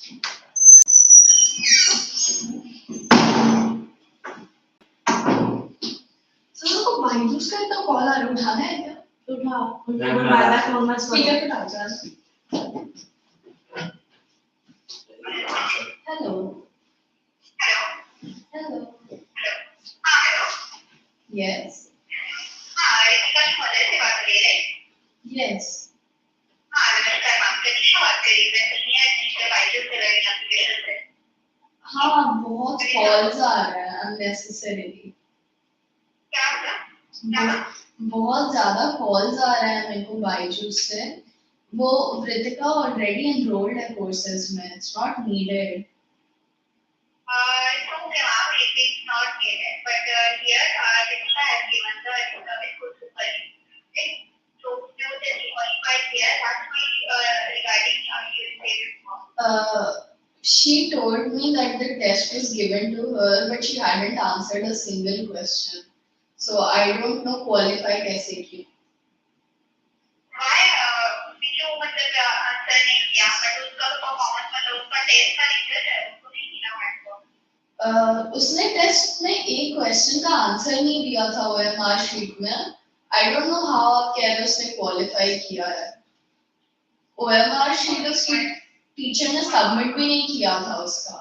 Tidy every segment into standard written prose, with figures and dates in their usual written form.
तो भाई उसका इतना कॉल आ रहा उठाना है क्या? उठा उनको बाय बाय फोन मत ठीक है उठा जा। हेलो हेलो यस रितिका की मदर से बात हो रही है? यस नमस्कार मैम, प्रतीक्षा बात कर रही है। सीनियर टीचर बाइजूस से लर्निंग एप्लीकेशन से। हाँ बहुत कॉल्स आ रहे हैं अननेसेसरीली। क्या हुआ? बहुत ज्यादा कॉल्स आ रहे हैं मेरे को बाइजूस से। वो रितिका ऑलरेडी एनरोल्ड है कोर्सेज में, it's not needed. So ma'am, it is not needed, but here Ritika has given the service course to study. Right? So you just qualified here. That's why regarding you say she told me that the test was given to her, but she hadn't answered a single question. So I don't know qualify कैसे की। जो मतलब answer नहीं किया, but उसका performance मतलब उसका test का रिजल्ट है, उसको नहीं मिला मैम को। उसने टेस्ट में एक क्वेश्चन का आंसर नहीं दिया था ओएमआर शीट में। आई डोंट नो हाउ आप कह रहे हो उसने क्वालिफाई किया है। ओएमआर शीट उसकी टीचर ने सबमिट भी नहीं किया था उसका।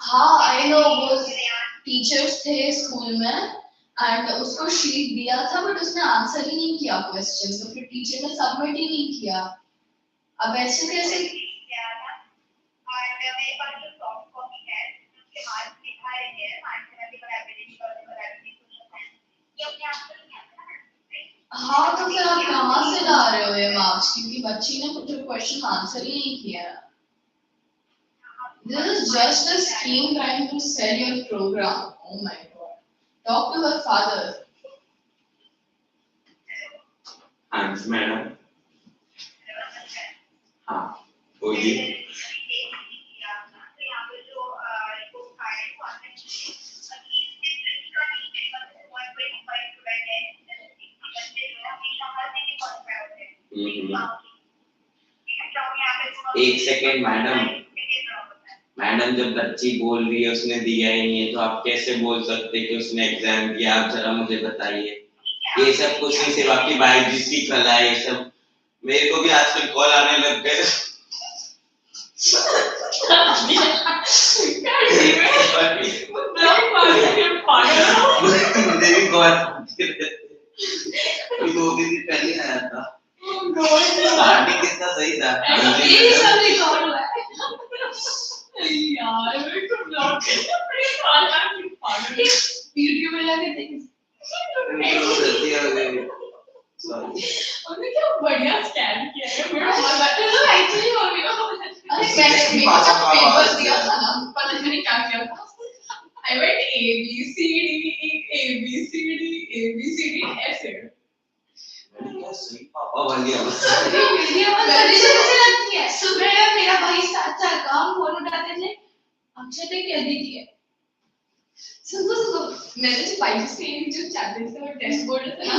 हाँ आई नो, वो टीचर्स थे स्कूल में एंड उसको शीट दिया था बट उसने आंसर ही नहीं किया क्वेश्चन, तो फिर टीचर ने सबमिट ही नहीं किया। अब ऐसे कैसे किया था? और मेरे पास जो सॉफ्ट कॉपी है उसके मार्क्स दिखा रहे हैं, मैथमेटिकल एबिलिटी और एबिलिटी क्वेश्चन है, ये अपने आप से नहीं आता है। हाँ तो फिर आप कहाँ से ला रहे हो ये मार्क्स, क्योंकि बच्ची ने कुछ क्वेश्चन आंसर ही नहीं किया। This is just a scheme trying to sell your program. Oh my god. Talk to her father. Thanks, madam. हाँ, बोलिए। एक सेकेंड मैडम जब बच्ची बोल रही है उसने दिया ही नहीं है तो आप कैसे बोल सकते कि उसने एग्जाम दिया? आप जरा मुझे बताइए। ये सब कुछ नहीं, सिर्फ आपकी बायोलॉजी की कला है ये सब। मेरे को भी आजकल कॉल आने लग गए। मुझे भी कॉल 2 दिन पहले आया था। स्टार्टिंग कितना सही था। ये सब रिकॉर्ड हुआ है यार, मेरे को ब्लॉक करना पड़ेगा। वीडियो में लगा देख गलती हो गई, सॉरी। उन्होंने क्या बढ़िया स्कैन किया है, मेरा मजा तो एक्चुअली हो गया। अरे मैंने पेपर दिया था ना, पता नहीं क्या किया था। I went A B C D ऐसे। क्या सही पापा वाली आवाज। वीडियो में मुझे लगती है सुबह मेरा भाई चाचा काम फोन उठाते थे, अक्षय ने क्या दी थी। सुनो मैंने जो बाइजूस के जो चैप्टर्स का टेस्ट बोर्ड था ना,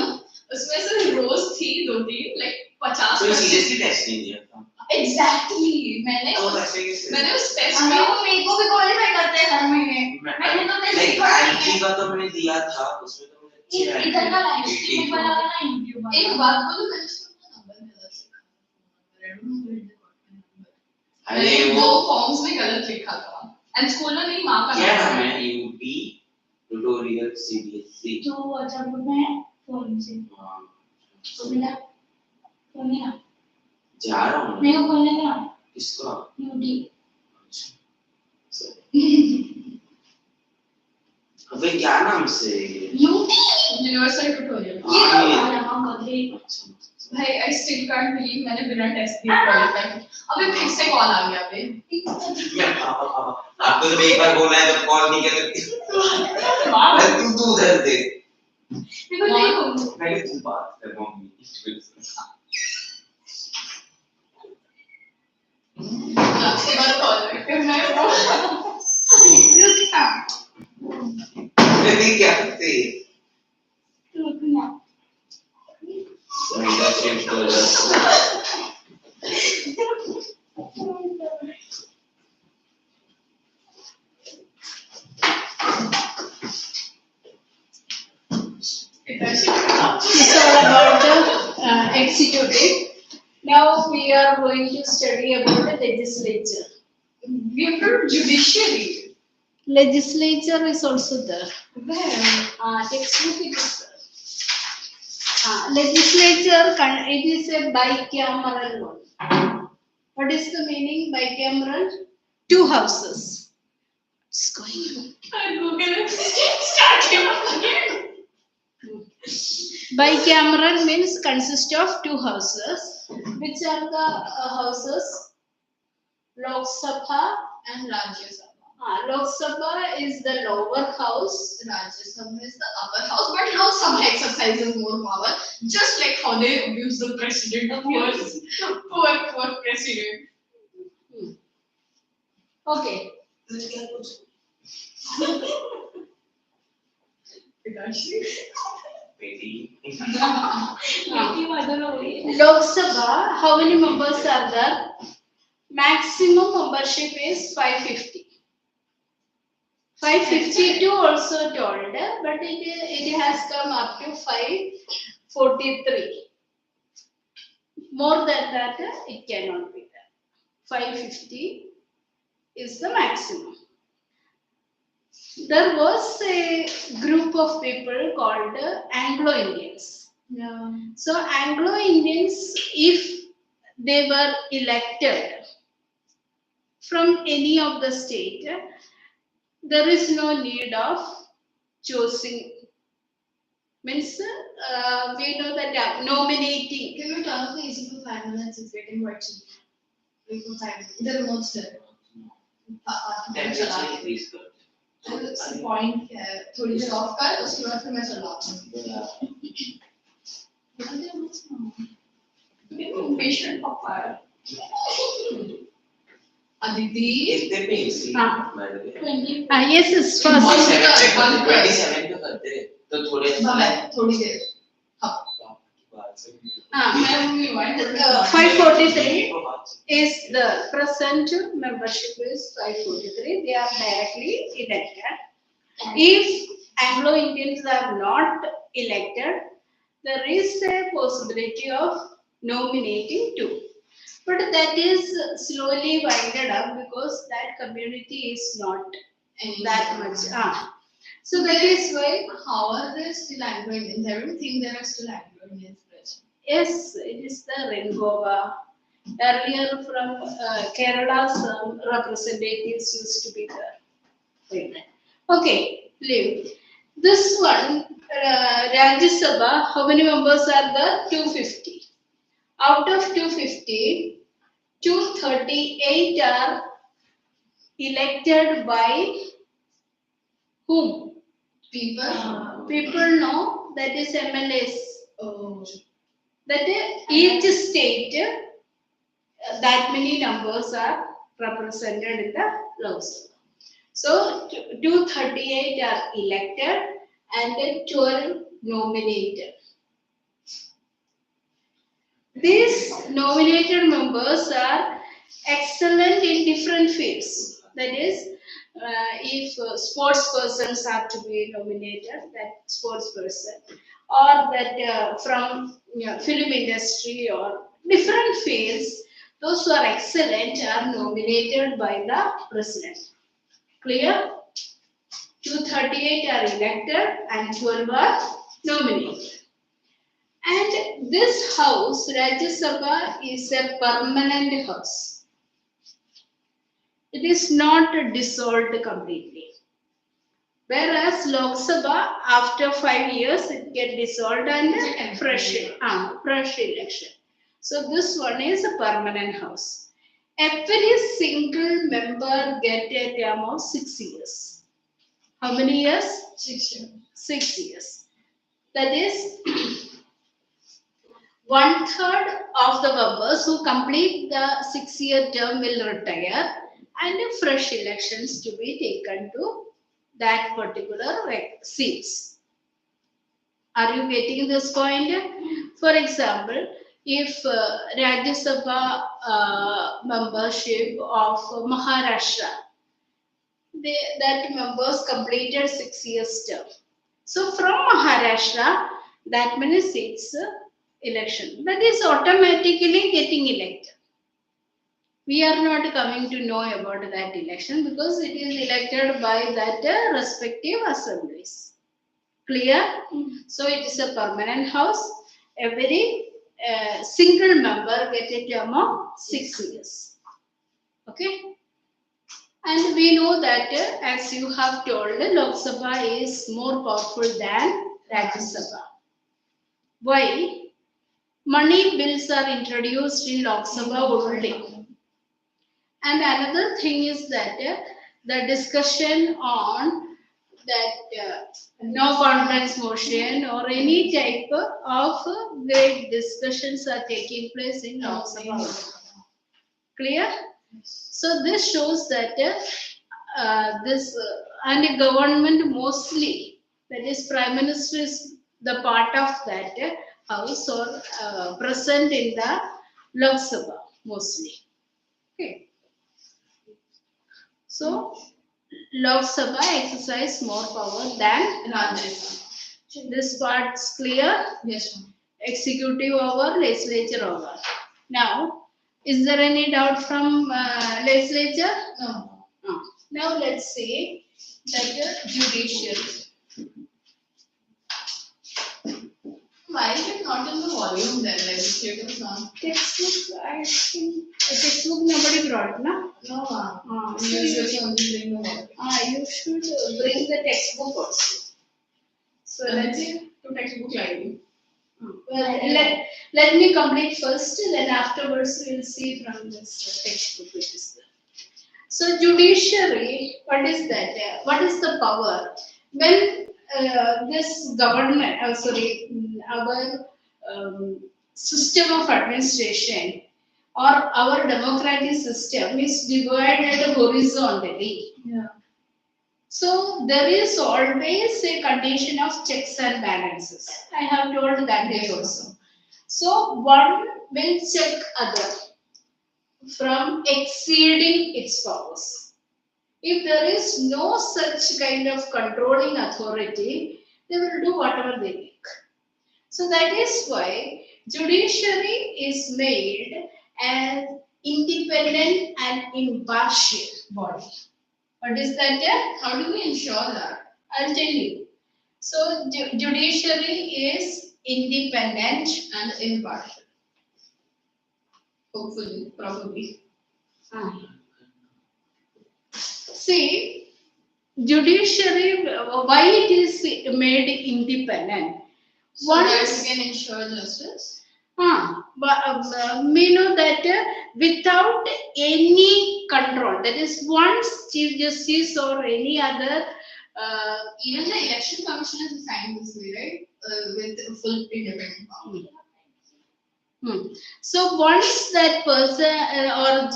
उसमें से रोज थी 2-3 लाइक 50। तो सीरियसली टेस्ट नहीं दिया था। एग्जैक्टली मैंने उस टेस्ट में मेरे को भी क्वालीफाई करते हैं हर महीने। मैंने तो टेस्ट आईटी का तो मैंने दिया था, उसमें तो मुझे अच्छी आई। इधर का लाइव स्ट्रीम वाला ना यूट्यूब। एक बात बोलूं, मैंने उसका नंबर गलत लिखा। अरे वो फॉर्म्स में गलत लिखा था एंड स्कूल में मेरी मां का क्या नाम है? UP tutorial CBSE. तो अच्छा बोल में है फोन से। हां तो मिला फोन नहीं ना जा रहा हूं मेरे को बोलने का। किसको? यूटी। अबे क्या नाम से? UT universal tutorial. ये तो नाम बदले। भाई आई स्टिल कांट बिलीव मैंने बिना टेस्ट दिए क्वालीफाई। अबे फिर से कॉल आ गया बे। आपको तो एक बार बोला है तो कॉल नहीं कर। तू उधर दे। मेरे को नहीं बोलूं। मैं तू बात कर मम्मी। आपसे बात कॉल फिर मैं वो नहीं क्या करते? रुकना Leadership was It's all about the executive. Now we are going to study about the legislature. We have got judiciary. Legislature is also there. Where? Textbook it is there. Legislature, it is a bicameral one. What is the meaning bicameral? Two houses. What's going on? I Google it. Start him again. Bicameral means consist of two houses. Which are the houses? Lok Sabha. And Rajya Sabha. Lok Sabha is the lower house. Rajya Sabha is the upper house, but Lok Sabha exercises more power. Just like how they abuse the president. Poor president. Okay. Maybe. Lok Sabha, how many members are there? Maximum membership is 550. 552 also told, but it has come up to 543. More than that, it cannot be there. 550 is the maximum. There was a group of people called Anglo-Indians. Yeah. So Anglo-Indians, if they were elected from any of the state, there is no need of choosing. Means we know that nominating. Can we turn off the AC for 5 minutes? It's getting quite chilly. Wait for 5 minutes. The remote's there. Temperature increase कर. That's the point है. थोड़ी सी off कर, उसके बाद फिर मैं चलाऊँ. Patient papa. Aditi. इतने पे AC by the way. Yes, it's first. 27 पे करते हैं तो थोड़े थोड़ी देर. हाँ. 543 is the present membership is 543. They are directly elected. If Anglo-Indians are not elected, there is a possibility of nominating two. But that is slowly winded up because that community is not that much. So that is why. How are there still Anglo-Indians? I don't think there are still Anglo-Indians present. Yes, it is the Rengova. Earlier from Kerala's representatives used to be there. Okay, leave. This one, Rajya Sabha, how many members are there? 250. Out of 250, 238 are elected by whom? People. People know, that is MLAs. Oh. That each state, that many numbers are represented in the Lok Sabha. So 238 are elected and 12 nominated. These nominated members are excellent in different fields. That is, if sports persons have to be nominated, that sports person, or that from film industry or different fields, those who are excellent are nominated by the president. Clear? 238 are elected and 12 are nominated. And this house, Rajya Sabha, is a permanent house. It is not dissolved completely. Whereas Lok Sabha, after 5 years, it gets dissolved and fresh election. So this one is a permanent house. Every single member get a term of 6 years. How many years? 6 years. 6 years. That is 1/3 of the members who complete the 6-year term will retire and fresh elections to be taken to that particular seats. Are you getting this point? For example, if Rajya Sabha membership of Maharashtra, that members completed 6 years term. So from Maharashtra, that many seats election. That is automatically getting elected. We are not coming to know about that election because it is elected by that respective assemblies. Clear? So it is a permanent house. Every single member get a term of 6 years. Okay? And we know that, as you have told, Lok Sabha is more powerful than Rajya Sabha. Why? Money bills are introduced in Lok Sabha only. And another thing is that the discussion on that no confidence motion or any type of great discussions are taking place in Lok Sabha. Clear? So this shows that and the government mostly, that is Prime Minister is the part of that house or present in the Lok Sabha mostly. Okay. So Lok Sabha exercise more power than Rajya Sabha. this part's clear. Yes, ma'am. Executive over, legislature over. Now, is there any doubt from legislature? No. No. Now let's see that Judiciary. Why is it not in the volume then? Legislative is not. textbook. I think textbook nobody brought, na? No, ma'am. So Usually only bring the volume. you should bring the textbook also. So let's see. To textbook library. Well, let me complete first, then afterwards we will see from this textbook which is there. So judiciary, what is that? What is the power? When this government, our system of administration or our democratic system is divided horizontally. Yeah. So there is always a condition of checks and balances. I have told that day also. So one will check other from exceeding its powers. If there is no such kind of controlling authority, they will do whatever they like. So that is why judiciary is made as independent and impartial body. What is that? How do we ensure that? I'll tell you. So judiciary is independent. And impartial. Hopefully, probably. See, judiciary, why it is made independent? So that we can ensure justice. We know that without any control, that is once Chief Justice or any other, Even the election commission is assigned this way, right? With full independent power. So once that person or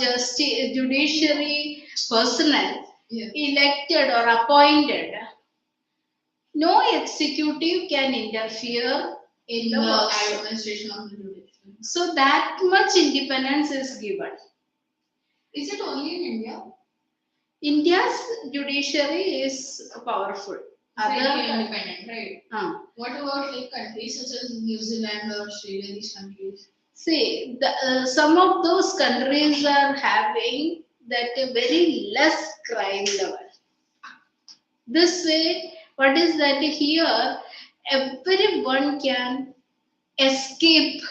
judiciary personnel elected or appointed, no executive can interfere in the work. Administration of the judiciary. So that much independence is given. Is it only in India? India's judiciary is powerful. Very independent, right? Uh, What about like countries such as New Zealand or Australia, these countries? See, some of those countries are having that a very less crime level. This way, what is that here? Everyone can escape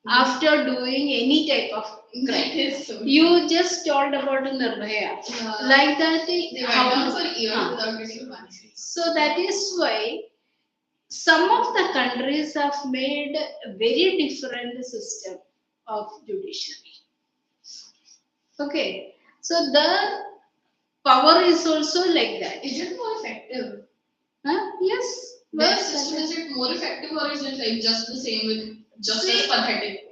after doing any type of That crime. is so. You just told about Nirbhaya. Like that, They went on for years without getting punished. So that is why some of the countries have made a very different system of judiciary. Okay, so the power is also like that. Is it more effective? Yes. Their system, is it more effective or is it like just the same with just as pathetic?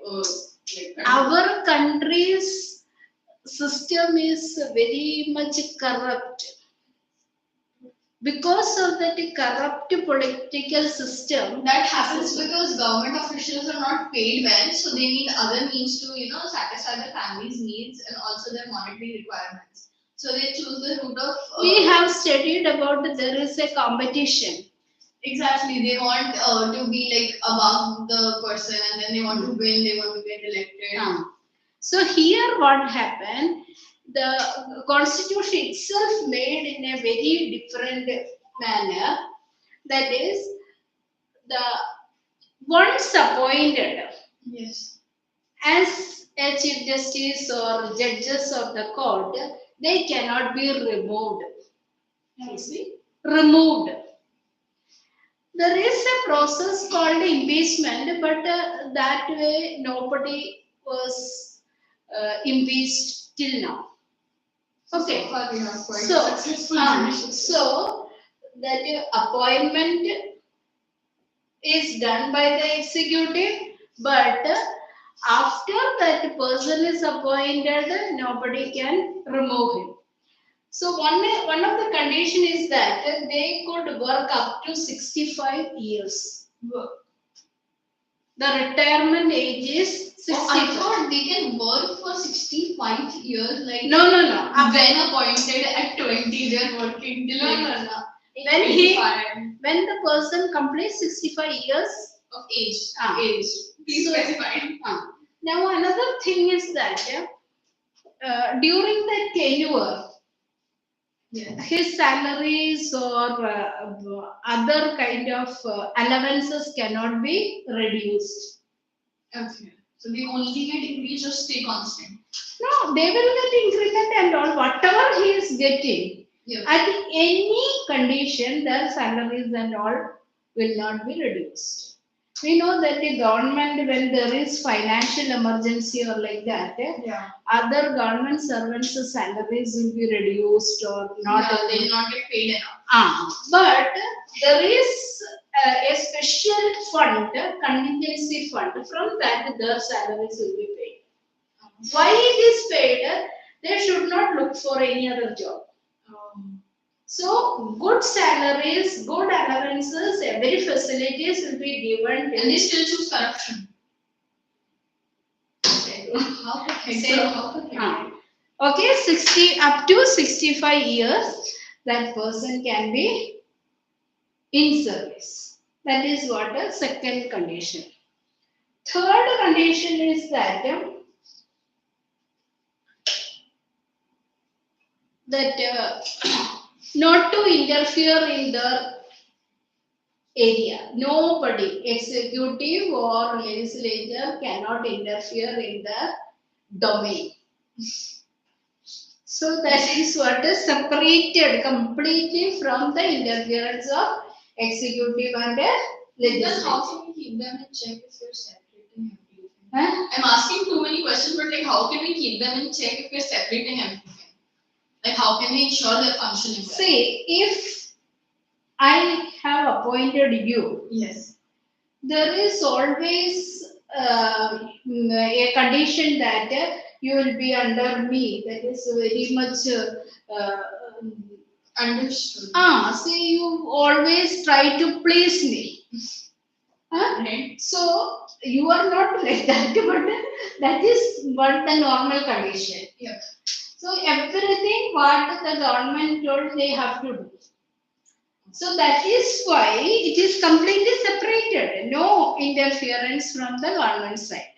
Our country's system is very much corrupt because of that corrupt political system. That happens because government officials are not paid well, so they need other means to, satisfy their family's needs and also their monetary requirements. So they choose the route of. We have studied about there is a competition. Exactly, they want to be like above the person, and then they want to win. They want to get elected. So here, what happened? The constitution itself made in a very different manner. That is, the once appointed Yes. as a chief justice or judges of the court, they cannot be removed. You see, removed. There is a process called impeachment, but that way nobody was impeached till now. Okay. So far we have quite So, successful so that appointment is done by the executive, but after that person is appointed, nobody can remove him. So one of the condition is that they could work up to 65 years. The retirement age is 65. I thought they can work for 65 years. Like No. When appointed at 20, they're working till No. When When the person completes 65 years of age. age. Please specify. Now another thing is that during the tenure, his salaries or other kind of allowances cannot be reduced. Okay. So they only get increased or stay constant. No, they will get increment and all whatever he is getting. Yeah. At any condition, their salaries and all will not be reduced. We know that the government, when there is financial emergency or like that, other government servants' salaries will be reduced or not. They will not get paid enough. But there is a special fund, contingency fund. From that, their salaries will be paid. Why it is paid? They should not look for any other job. So good salaries, good allowances, every facilities will be given. And they still choose corruption. How pathetic. Okay, 60 up to 65 years, that person can be in service. That is what a second condition. Third condition is that not to interfere in the area. Nobody, executive or legislature, cannot interfere in the domain. So that is what is separated completely from the interference of executive and Then legislature. how can we keep them in check if they're separating everything? I'm asking too many questions, but like how can we keep them in check if we're separating everything? Like how can we ensure they're functioning well? See, if I have appointed you, Yes. there is always a condition that you will be under me. That is very much Understood. See, you always try to please me. Right. So you are not like that, but that is what the normal condition. Yeah. So everything what the government told they have to do. So that is why it is completely separated. No interference from the government side.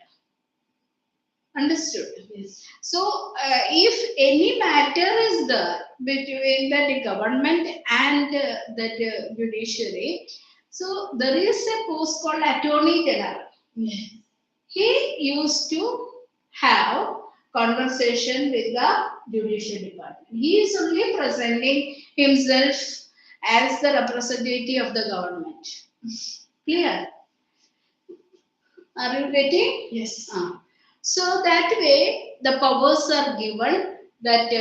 Understood? Yes. So if any matter is there between the government and the judiciary, so there is a post called Attorney General. Yes. He used to have conversation with the judicial department. He is only presenting himself as the representative of the government. Clear? Are you getting? Yes. So that way the powers are given, that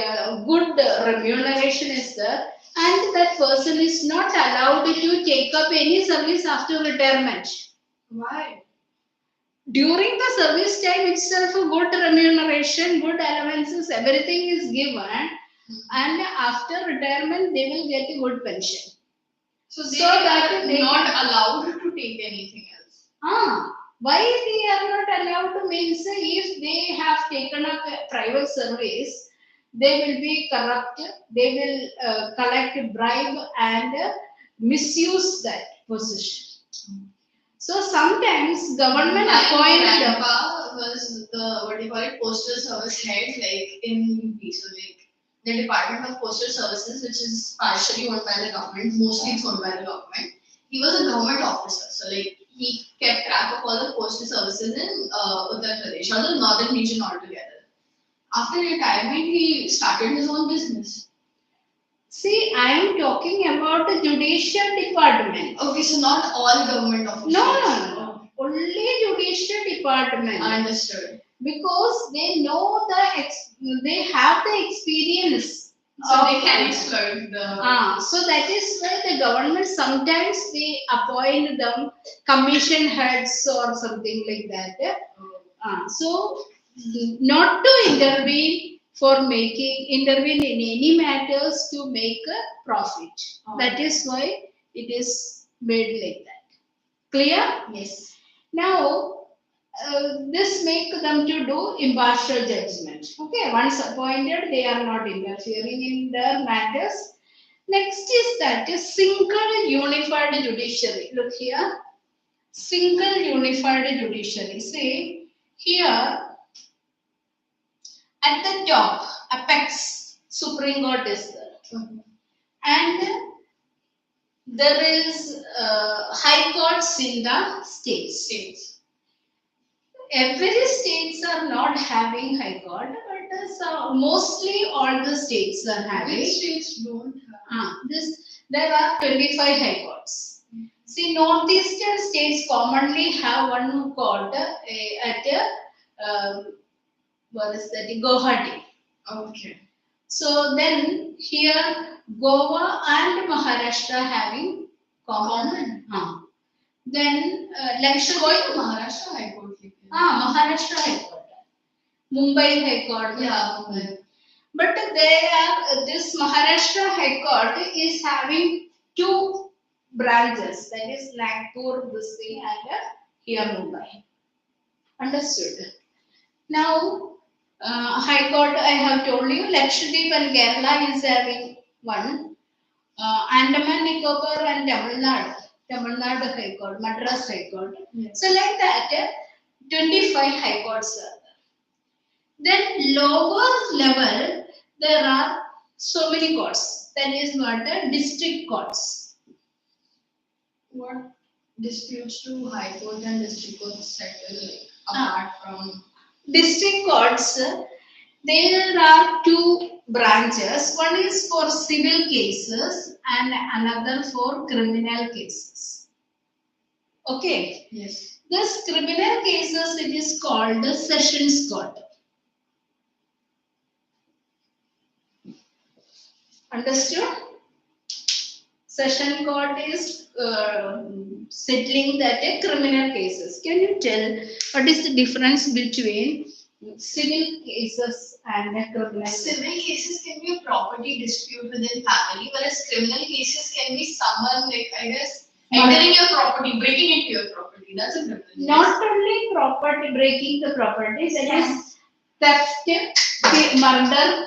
good remuneration is there, and that person is not allowed to take up any service after retirement. Why? During the service time itself, good remuneration, good allowances, everything is given, and after retirement they will get a good pension. So they So that are they not allowed to take anything else. Why they are not allowed to means if they have taken up a private service, they will be corrupt, they will collect bribe and misuse that position. So sometimes government My appoint them. grandpa was the what do you call it, postal service head, like in UP. So like the Department of Postal Services, which is partially owned by the government, mostly it's owned by the government. He was a government officer, so like he kept track of all the postal services in Uttar Pradesh, or the northern region altogether. After retirement, he started his own business. See, I am talking about the judicial department. Okay, so not all government officials. No. Only judicial department. Understood. Because they know they have the experience. So they can exploit the. So that is why the government sometimes they appoint them commission heads or something like that. So not to intervene in any matters to make a profit. That is why it is made like that. Clear? Yes. Now, this make them to do impartial judgment. Okay, once appointed, they are not interfering in their matters. Next is that a single unified judiciary. Look here, single unified judiciary. See here at the top, apex Supreme Court is there, and there is high courts in the states. Every states are not having high court, but mostly all the states are having. Which states don't have? There are 25 high courts. See, northeastern states commonly have one court at what is that? Guwahati. Okay. So then here Goa and Maharashtra having common. Then Lakshadweep. Going to Maharashtra High Court. Maharashtra High Court. Mumbai High Court. Yeah, Mumbai. But they are this Maharashtra High Court is having two branches. That is Nagpur, this thing, and here Mumbai. Understood. Now, High Court, I have told you, Lakshadweep and Kerala is having one. Andaman, Nicobar and Tamil Nadu High Court, Madras High Court. Yes. So like that, 25 High Courts are there. Then lower level, there are so many courts. That is what district courts. What disputes to High Court and District Court settle apart from district courts? There are two branches. One is for civil cases and another for criminal cases. Okay. Yes. This criminal cases, it is called the Sessions Court. Understood? Session Court is settling that criminal cases. Can you tell what is the difference between civil cases and criminal cases? Civil cases can be a property dispute within family, whereas criminal cases can be someone, like, I guess, entering your property, breaking into your property. That's a criminal case. Not only property, breaking the property, that is theft, murder,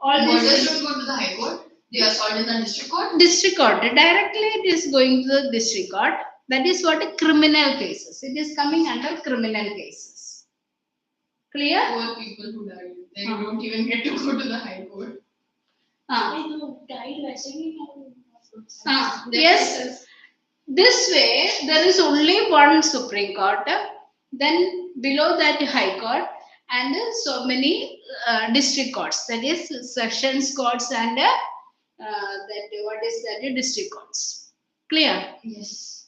all Murders this. don't go to the High Court. They are solved in the District Court. District Court. Directly it is going to the District Court. That is what a criminal cases. It is coming under criminal cases. Clear? Poor people who died. They don't even get to go to the High Court. Yes. This way, there is only one Supreme Court. Then below that High Court, and so many district courts. That is Sessions Courts and district courts. Clear? Yes.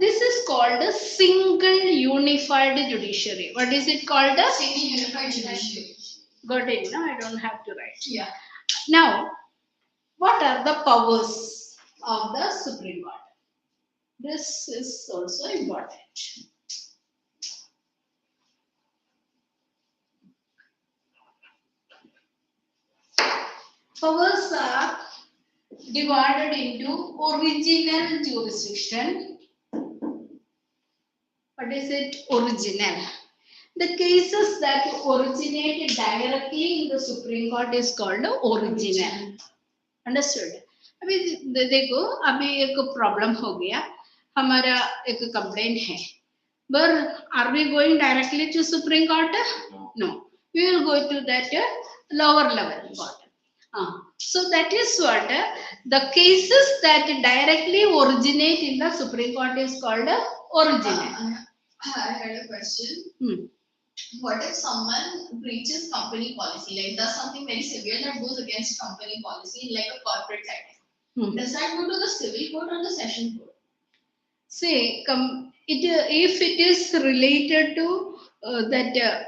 This is called a single unified judiciary. What is it called? Single unified judiciary. Got it? No, I don't have to write. Yeah. Now, what are the powers of the Supreme Court? This is also important. Powers are divided into original jurisdiction. What is it? Original. The cases that originate directly in the Supreme Court is called original. Understood? अभी देखो अभी एक problem हो गया, हमारा एक complaint है, but are we going directly to Supreme Court? No, we will go to that lower level court. So that is what the cases that directly originate in the Supreme Court is called original. I had a question. What if someone breaches company policy, like does something very severe that goes against company policy, like a corporate setting? Does that go to the civil court or the session court? Say, if it is related to that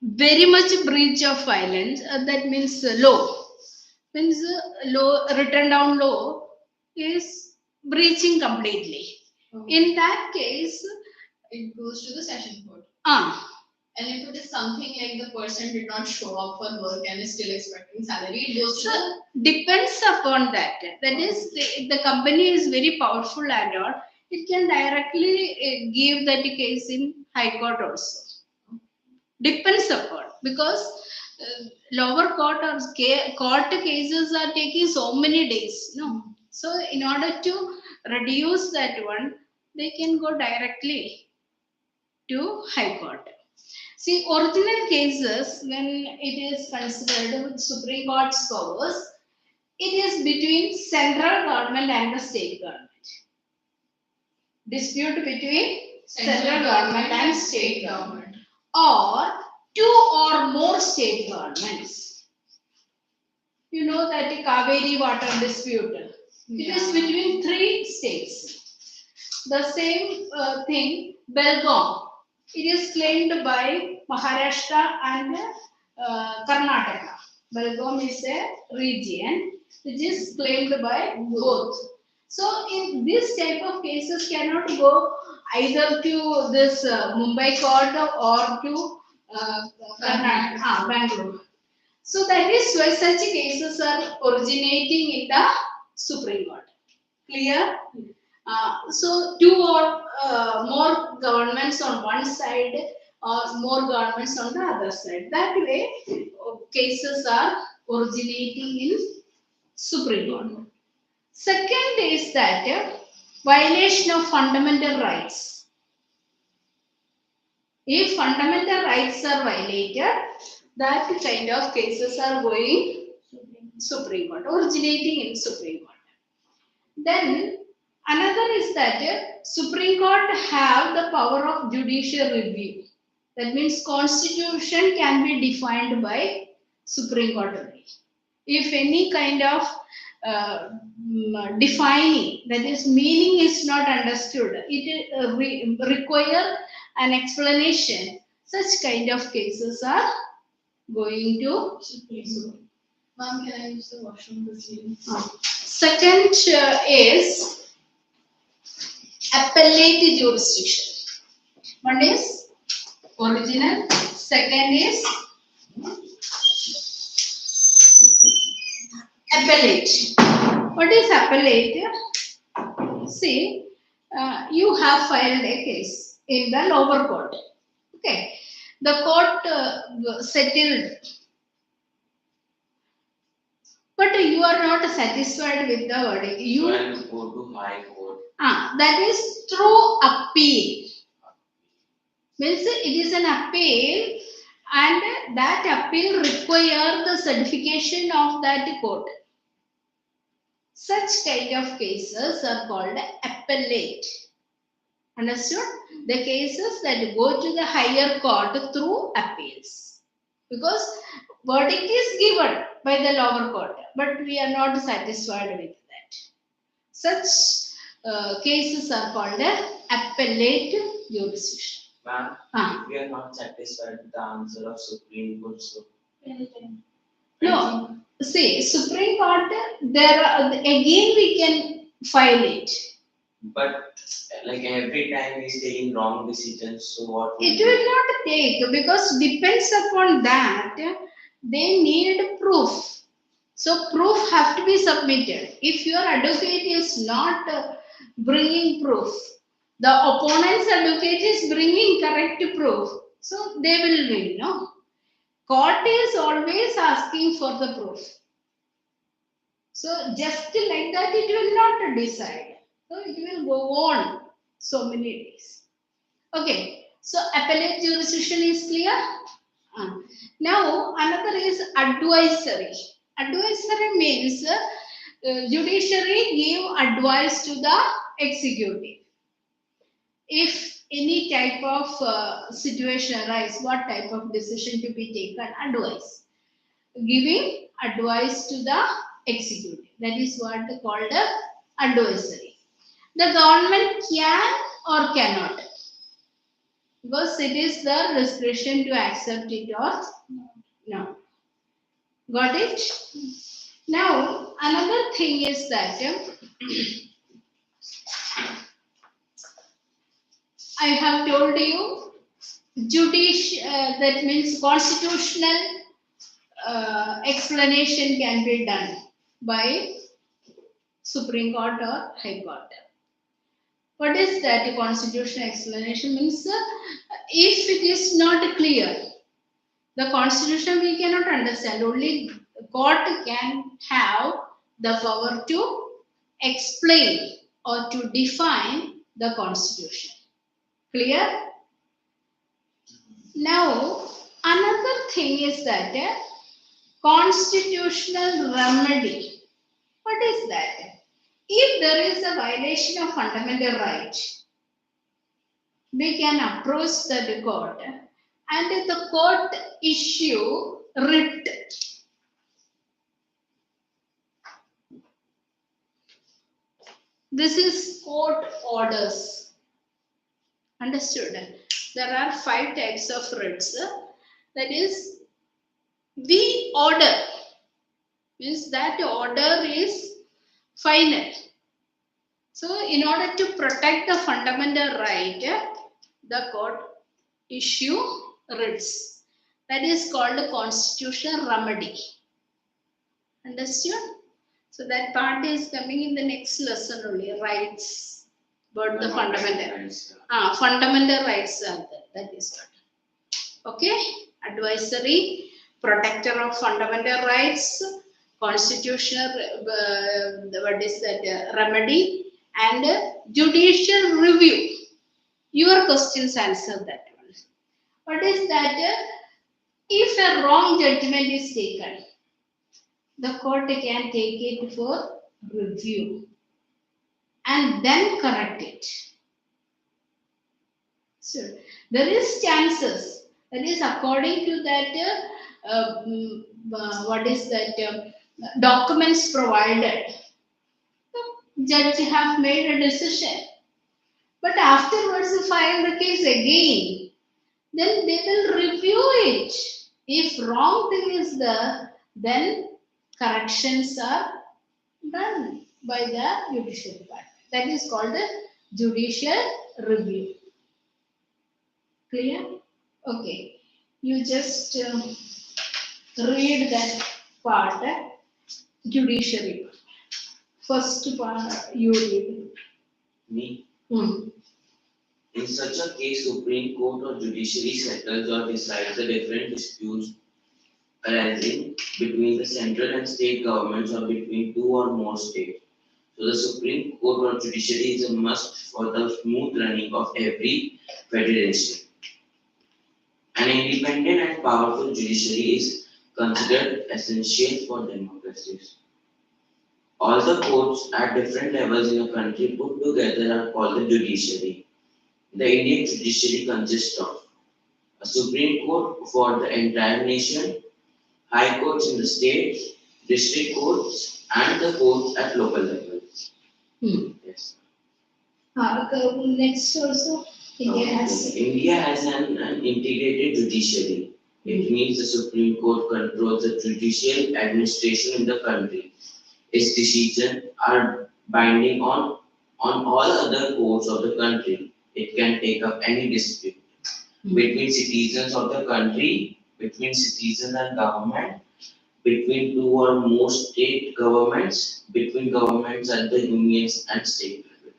very much breach of violence, that means law. Means law, written down law is breaching completely. In that case, it goes to the session court. And if it is something like the person did not show up for work and is still expecting salary, it goes to the... Depends upon that. That is, the company is very powerful and all, it can directly give that case in High Court also. Depends upon, because lower court or court cases are taking so many days. No, so in order to reduce that one, they can go directly to High Court. See, original cases, when it is considered with Supreme Court's powers, it is between central government and the state government. Dispute between central government and state government, or two or more state governments. You know that the Kaveri water dispute. It is between 3 states. The same thing, Belgaum. It is claimed by Maharashtra and Karnataka. Belgaum is a region which is claimed by both. So, in this type of cases cannot go either to this Mumbai court or to Bangalore. So, that is why such cases are originating in the Supreme Court. Clear? So, two or more governments on one side or more governments on the other side. That way, cases are originating in Supreme Court. Second is that violation of fundamental rights. If fundamental rights are violated, that kind of cases are going Supreme Court, originating in Supreme Court. Then another is that Supreme Court have the power of judicial review. That means constitution can be defined by Supreme Court only. If any kind of defining, that is meaning is not understood, it require an explanation. Such kind of cases are going to Supreme Court. Ma'am, can I use the washroom proceeding? Second is appellate jurisdiction. One is original, second is appellate. What is appellate? See, you have filed a case in the lower court. Okay, the court settled, but you are not satisfied with the verdict. You go to High Court. That is through appeal. Means it is an appeal, and that appeal requires the certification of that court. Such kind of cases are called appellate. Understood? The cases that go to the higher court through appeals. Because verdict is given by the lower court, but we are not satisfied with that. Such cases are called appellate jurisdiction. Ma'am, if we are not satisfied with the answer of Supreme Court, so no. See, Supreme Court, there are, again we can file it. But like every time he's taking wrong decisions, so what? It will not take, because depends upon that. They need proof. So proof have to be submitted. If your advocate is not bringing proof, the opponent's advocate is bringing correct proof, so they will win. No, court is always asking for the proof. So just like that, it will not decide. So it will go on so many days. Okay. So appellate jurisdiction is clear. Now another is advisory. Advisory means judiciary give advice to the executive. If any type of situation arise, what type of decision to be taken, advice. Giving advice to the executive. That is what called advisory. The government can or cannot, because it is the discretion to accept it or no. Got it? Now, another thing is that I have told you that means constitutional explanation can be done by Supreme Court or High Court. What is that constitutional explanation? Means if it is not clear, the constitution we cannot understand. Only court can have the power to explain or to define the constitution. Clear? Now, another thing is that constitutional remedy. What is that? If there is a violation of fundamental right, we can approach the court and the court issue writ. This is court orders. Understood? There are 5 types of writs. That is, the order means that order is final. So, in order to protect the fundamental right, the court issue writs. That is called a constitutional remedy. Understood? So that part is coming in the next lesson only. Rights, but the fundamental. Fundamental rights are there. That is what. Okay? Advisory, protector of fundamental rights, constitutional, what is that? Remedy, and judicial review. Your questions answer that one. What is that? If a wrong judgment is taken, the court can take it for review and then correct it. So there is chances. That is according to that. What is that? Documents provided. The judge have made a decision, but afterwards, if file the case again, then they will review it. If wrong thing is there, then corrections are done by the judicial department. That is called the judicial review. Clear? Okay. You just read that part, judiciary. First part you read. Me. Hmm. In such a case, Supreme Court or judiciary settles or decides the different disputes arising between the central and state governments or between 2 or more states. So the Supreme Court or judiciary is a must for the smooth running of every federation. An independent and powerful judiciary is considered essential for democracies. All the courts at different levels in a country put together are called the judiciary. The Indian judiciary consists of a Supreme Court for the entire nation, high courts in the states, district courts, and the courts at local levels. Yes. Next also, India has an integrated judiciary. It means the Supreme Court controls the judicial administration in the country. Its decisions are binding on all other courts of the country. It can take up any dispute between citizens of the country, between citizens and government, between two or more state governments, between governments at the unions and state level.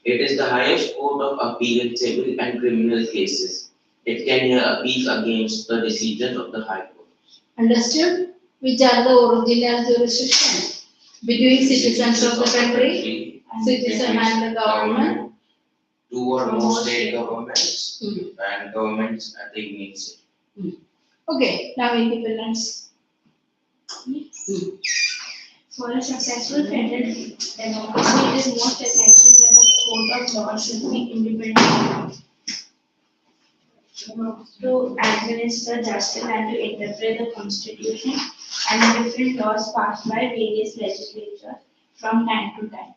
It is the highest court of appeal in civil and criminal cases. It can hear appeals against the decisions of the High Court. Understood? Which are the original jurisdiction between citizens of the country, citizen and the government. Two or more state governments Hmm. and governments at the union state. Okay, now independence. For a successful federal democracy, it is most essential that the court of law should be independent to administer justice and to interpret the constitution and the different laws passed by various legislatures from time to time.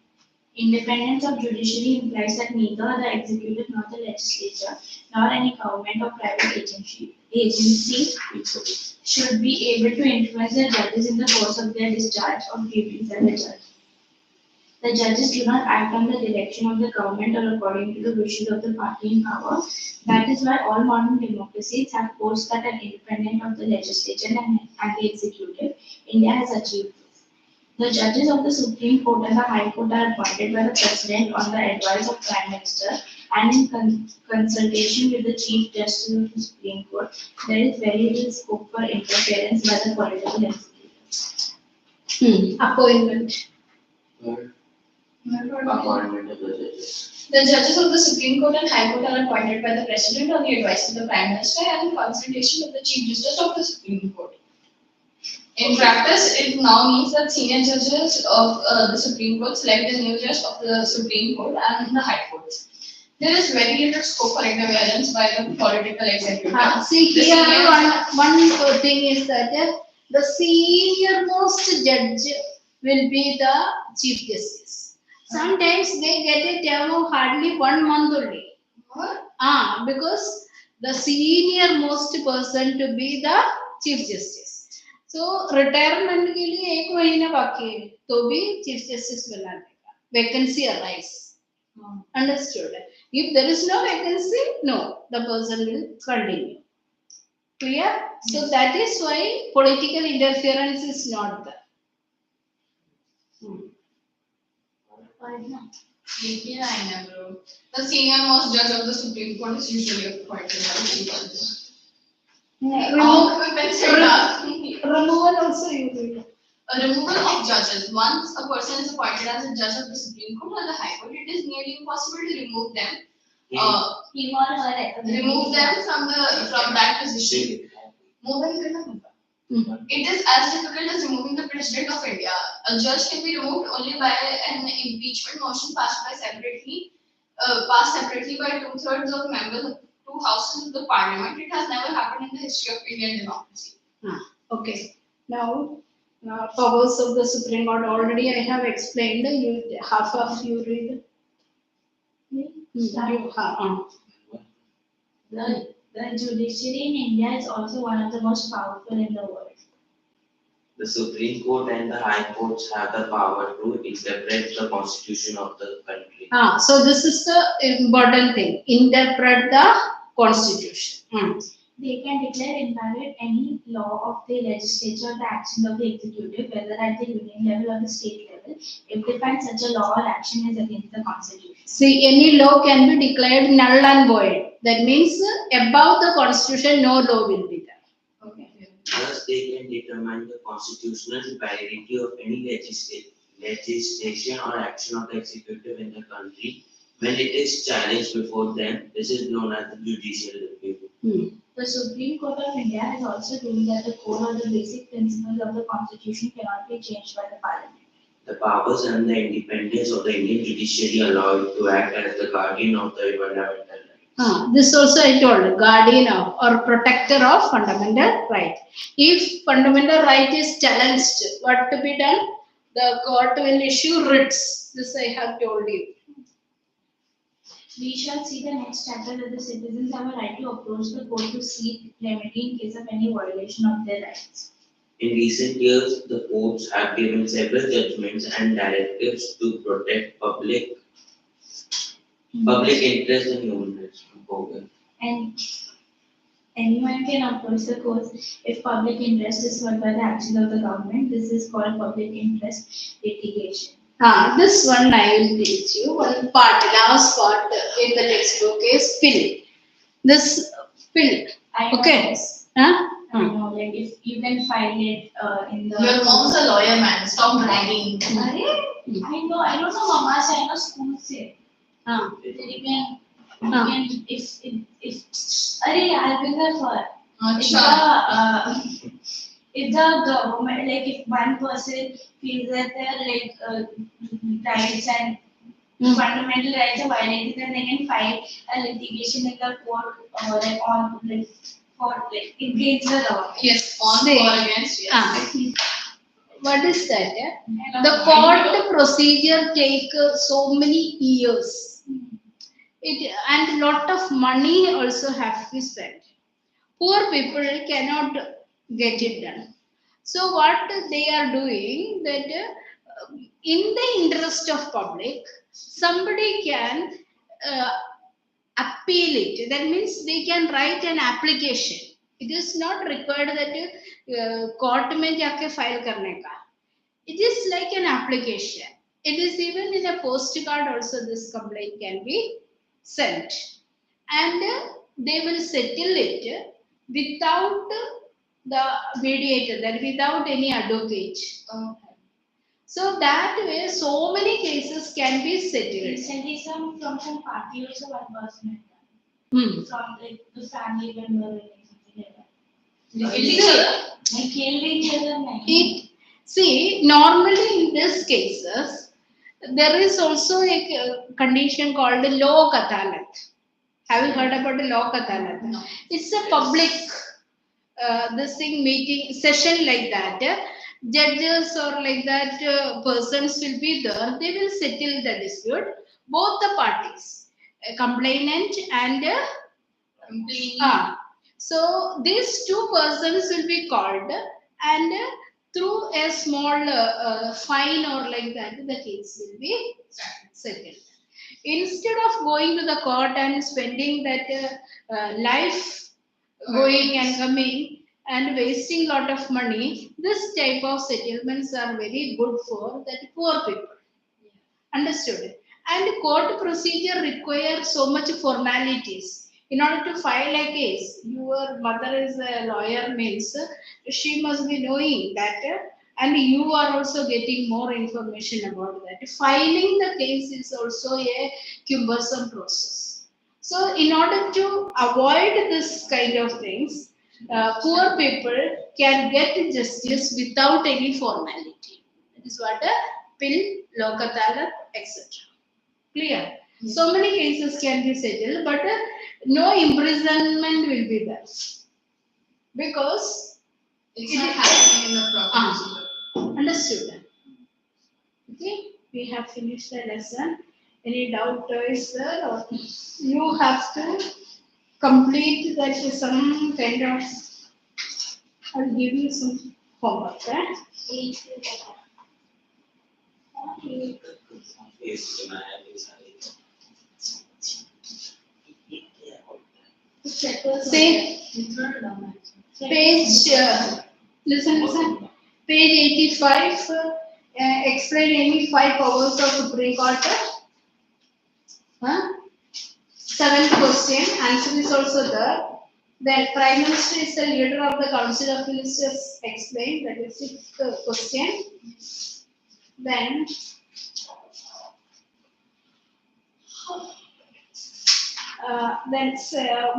Independence of judiciary implies that neither the executive nor the legislature nor any government or private agency should be able to influence the judges in the course of their discharge of duties as a judge. The judges do not act on the direction of the government or according to the wishes of the party in power. That is why all modern democracies have courts that are independent of the legislature and the executive. India has achieved this. The judges of the Supreme Court and the High Court are appointed by the President on the advice of Prime Minister and in consultation with the Chief Justice of the Supreme Court. There is very little scope for interference by the political executive. Appointment. Appointment of the judges. The judges of the Supreme Court and High Court are appointed by the President on the advice of the Prime Minister and in consultation with the Chief Justice of the Supreme Court. In practice, it now means that senior judges of the Supreme Court select the new judge of the Supreme Court and the High Court. There is very little scope for interference by the political executive. See The here, senior- one thing is that the senior most judge will be the Chief Justice. Sometimes they get a term of hardly 1 month only. What? Because the senior most person to be the Chief Justice. So retirement के लिए 1 महीना बाकी है, तो भी Chief Justice बना देगा. Vacancy arise. Understood? If there is no vacancy, no, the person will continue. Clear? So that is why political interference is not there. Yeah, I know. The senior most judge of the Supreme Court is usually appointed by the Chief Justice. Removal also you will. A removal of judges. Once a person is appointed as a judge of the Supreme Court or the High Court, it is nearly impossible to remove them. Him or her. Remove them from that position. It is as difficult as removing the President of India. A judge can be removed only by an impeachment motion passed separately by 2/3 of members of 2 houses of the Parliament. It has never happened in the history of Indian democracy. Okay. Now, powers of the Supreme Court already I have explained. You half of you read. The judiciary in India is also one of the most powerful in the world. The Supreme Court and the High Courts have the power to interpret the constitution of the country. So this is the important thing. Interpret the constitution. They can declare invalid any law of the legislature or the action of the executive, whether at the union level or the state level, if they find such a law or action is against the constitution. See, any law can be declared null and void. That means above the constitution, no law will be there. Okay. Thus, they can determine the constitutional validity of any legislation or action of the executive in the country when it is challenged before them. This is known as the judicial review. The Supreme Court of India has also ruled that the core or the basic principles of the constitution cannot be changed by the parliament. The powers and the independence of the Indian judiciary allow it to act as the guardian of the fundamental rights. This also I told, guardian of or protector of fundamental right. If fundamental right is challenged, what to be done? The court will issue writs. This I have told you. We shall see the next chapter that the citizens have a right to approach the court to seek remedy in case of any violation of their rights. In recent years, the courts have given several judgments and directives to protect public interest and human rights. And anyone can oppose the course if public interest is served by the action of the government. This is called public interest litigation. This one I will teach you. One part, last part in the textbook is pill. This pill. I know Okay. this. Huh? I know, like if you can find it in the. Your mom's a lawyer, man. Stop bragging. I know. I don't know, Mama. I know school se. You can if. I'll bring her for. If the government, like if one person feels that their rights and fundamental rights are violated, then they can file a litigation in the court or like on like for like against the government. Yes, on Say. or against. Yes. What is that? The court procedure take so many years. And lot of money also have to be spent. Poor people cannot get it done. So what they are doing that in the interest of public, somebody can appeal it. That means they can write an application. It is not required that court में जाके file करने का. It is like an application. It is even in a postcard also this complaint can be sent. And they will settle it without the mediator, that without any advocate. Okay. So that way, so many cases can be settled. Recently, from some party also one person Hmm. from like the family member or something like that. They kill each other. They killed each other. Normally in these cases, there is also a condition called the lok adalat. Have you heard about the lok adalat? No. It's a public this thing meeting session like that. Judges or like that persons will be there. They will settle the dispute. Both the parties, complainant and so these two persons will be called, and through a small fine or like that, the case will be settled. Instead of going to the court and spending that life going and coming and wasting lot of money, this type of settlements are very good for that poor people. Understood? And court procedure requires so much formalities. In order to file a case, your mother is a lawyer means she must be knowing that, and you are also getting more information about that. Filing the case is also a cumbersome process. So, in order to avoid this kind of things, poor people can get justice without any formality. That is what a pill, lok adalat, etc. Clear? Yes. So many cases can be settled, but no imprisonment will be there because It's not happening in the proper procedure. Understood. Okay, we have finished the lesson. Any doubt is there, or you have to complete that some kind of. I'll give you some homework. Say page. Listen. Page 85. Explain any 5 powers of Supreme Court. 7th question. Answer is also there. The Prime Minister is the leader of the Council of Ministers. Explain. That is 6th question. Then.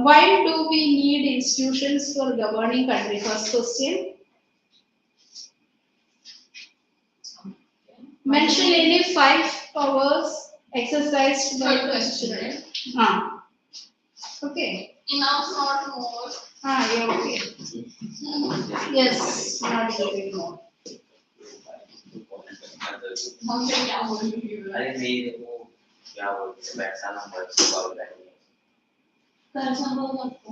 Why do we need institutions for governing country? First question. Mention any 5 powers exercised by Third the question, right? Okay. Enough, not more. Yeah, okay. Yes, not giving more. हम से क्या बोलेंगे? अरे नहीं देखो क्या बोलते हैं वैसा नंबर से कॉल करेंगे कर संभव आपको